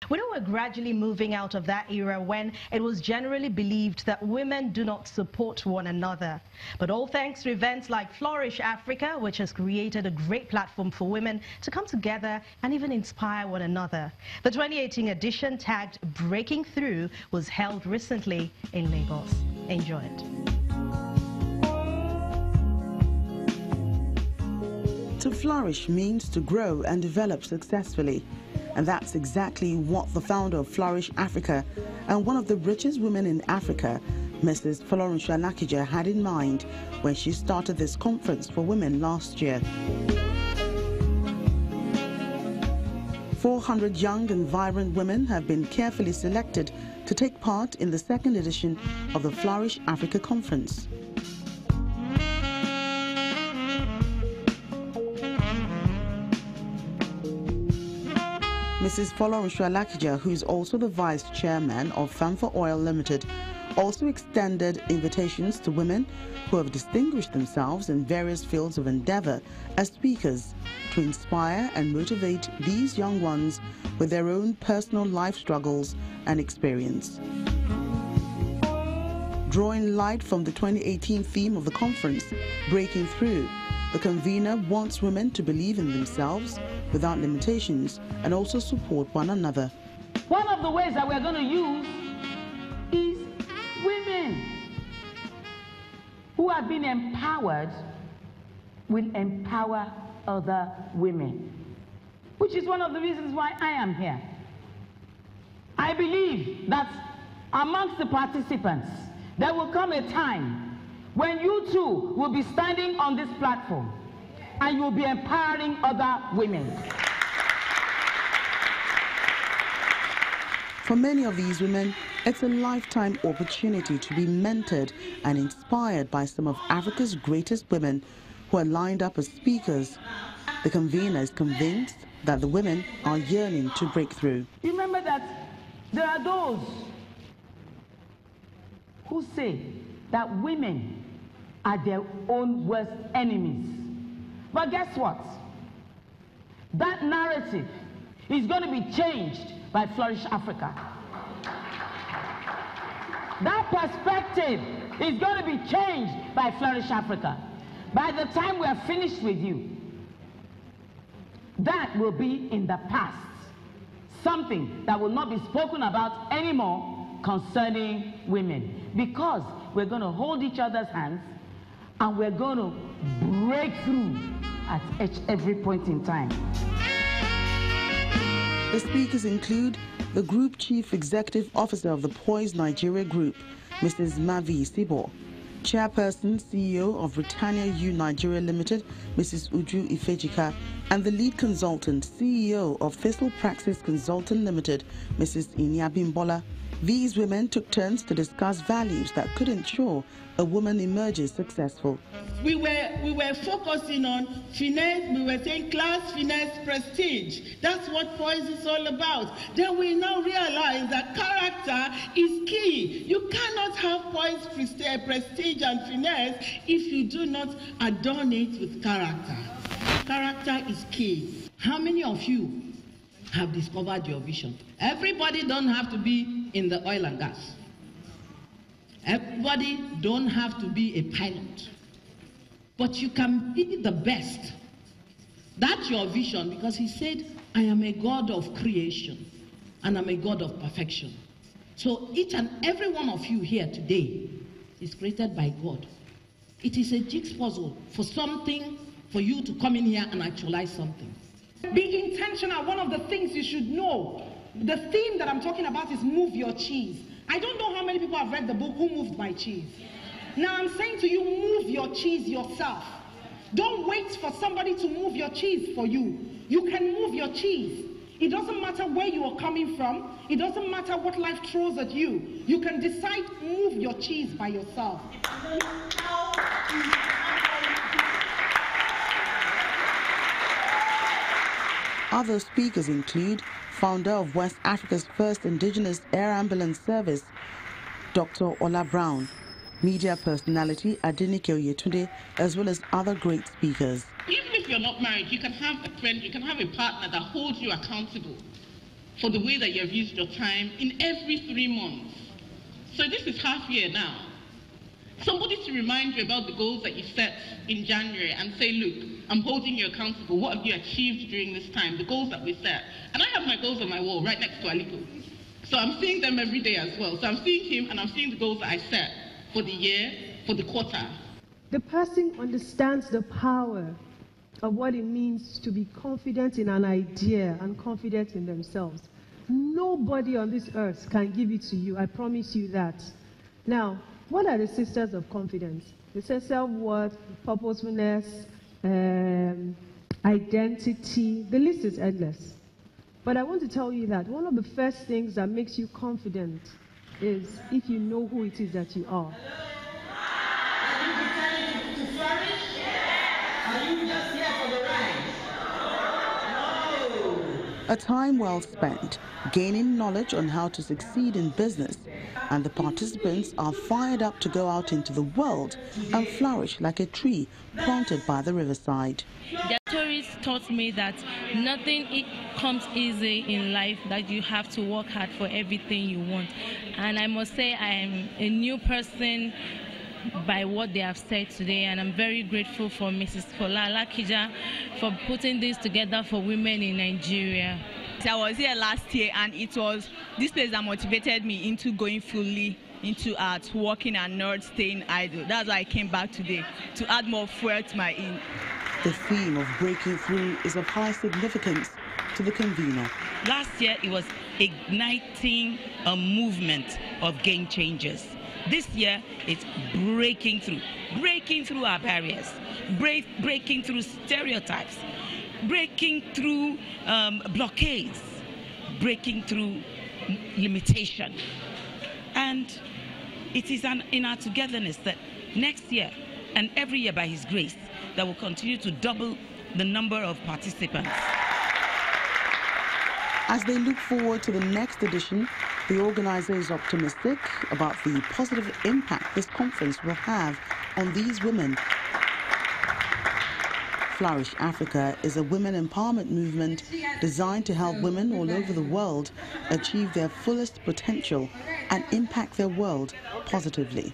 We know we're gradually moving out of that era when it was generally believed that women do not support one another. But all thanks to events like Flourish Africa, which has created a great platform for women to come together and even inspire one another. The 2018 edition, tagged Breaking Through, was held recently in Lagos. Enjoy it. To flourish means to grow and develop successfully. And that's exactly what the founder of Flourish Africa and one of the richest women in Africa, Mrs. Flourish had in mind when she started this conference for women last year. 400 young and vibrant women have been carefully selected to take part in the second edition of the Flourish Africa Conference. Mrs. Flourish, who is also the vice chairman of Fanfa Oil Limited, also extended invitations to women who have distinguished themselves in various fields of endeavor as speakers to inspire and motivate these young ones with their own personal life struggles and experience. Drawing light from the 2018 theme of the conference, Breaking Through, the convener wants women to believe in themselves without limitations and also support one another. One of the ways that we're going to use is women who have been empowered will empower other women, which is one of the reasons why I am here. I believe that amongst the participants, there will come a time when you too will be standing on this platform and you will be empowering other women. For many of these women, it's a lifetime opportunity to be mentored and inspired by some of Africa's greatest women who are lined up as speakers. The convener is convinced that the women are yearning to break through. Remember that there are those who say that women are their own worst enemies. But guess what? That narrative is going to be changed by Flourish Africa. That perspective is going to be changed by Flourish Africa. By the time we are finished with you, that will be in the past. Something that will not be spoken about anymore concerning women. Because we're going to hold each other's hands and we're going to break through at every point in time. The speakers include the Group Chief Executive Officer of the Poise Nigeria Group, Mrs. Mavi Sibo, Chairperson, CEO of Britannia U Nigeria Limited, Mrs. Uju Ifejika, and the Lead Consultant, CEO of Thistle Praxis Consultant Limited, Mrs. Inyabimbola. These women took turns to discuss values that could ensure a woman emerges successful. We were focusing on finesse, we were saying class, finesse, prestige. That's what Poise is all about. Then we now realize that character is key. You cannot have Poise, prestige and finesse if you do not adorn it with character. Character is key. How many of you have discovered your vision? Everybody don't have to be in the oil and gas. Everybody don't have to be a pilot. But you can be the best. That's your vision, because he said, I am a God of creation and I'm a God of perfection. So each and every one of you here today is created by God. It is a jigsaw puzzle for something, for you to come in here and actualize something. Be intentional. One of the things you should know, the theme that I'm talking about is move your cheese. I don't know how many people have read the book, Who Moved My Cheese? Now I'm saying to you, move your cheese yourself. Don't wait for somebody to move your cheese for you. You can move your cheese. It doesn't matter where you are coming from. It doesn't matter what life throws at you. You can decide to move your cheese by yourself. Other speakers include founder of West Africa's first indigenous air ambulance service, Dr. Ola Brown, media personality Adenike Oyetunde, as well as other great speakers. Even if you're not married, you can have a friend, you can have a partner that holds you accountable. for the way that you have used your time in every 3 months. So this is half year now. Somebody to remind you about the goals that you set in January and say, look, I'm holding you accountable. What have you achieved during this time? The goals that we set. And I have my goals on my wall right next to Aliko. So I'm seeing them every day as well. So I'm seeing him and I'm seeing the goals that I set for the year, for the quarter. The person understands the power of what it means to be confident in an idea and confident in themselves. Nobody on this earth can give it to you. I promise you that. Now, what are the sisters of confidence? They say self-worth, purposefulness, identity. The list is endless. But I want to tell you that one of the first things that makes you confident is if you know who it is that you are. Are you deciding to flourish? Are you just here for the ride? No. A time well spent gaining knowledge on how to succeed in business, and the participants are fired up to go out into the world and flourish like a tree planted by the riverside. The stories taught me that nothing comes easy in life, that you have to work hard for everything you want. And I must say I am a new person by what they have said today, and I'm very grateful for Mrs. Fola Lakija for putting this together for women in Nigeria. I was here last year, and it was this place that motivated me into going fully into art, working and not staying idle. That's why I came back today, to add more fuel to my ink. The theme of breaking through is of high significance to the convener. Last year it was igniting a movement of game changers. This year it's breaking through our barriers, breaking through stereotypes, breaking through blockades, breaking through limitation. And it is in our togetherness that next year and every year by His grace that will continue to double the number of participants. As they look forward to the next edition, the organizer is optimistic about the positive impact this conference will have on these women. Flourish Africa is a women empowerment movement designed to help women all over the world achieve their fullest potential and impact their world positively.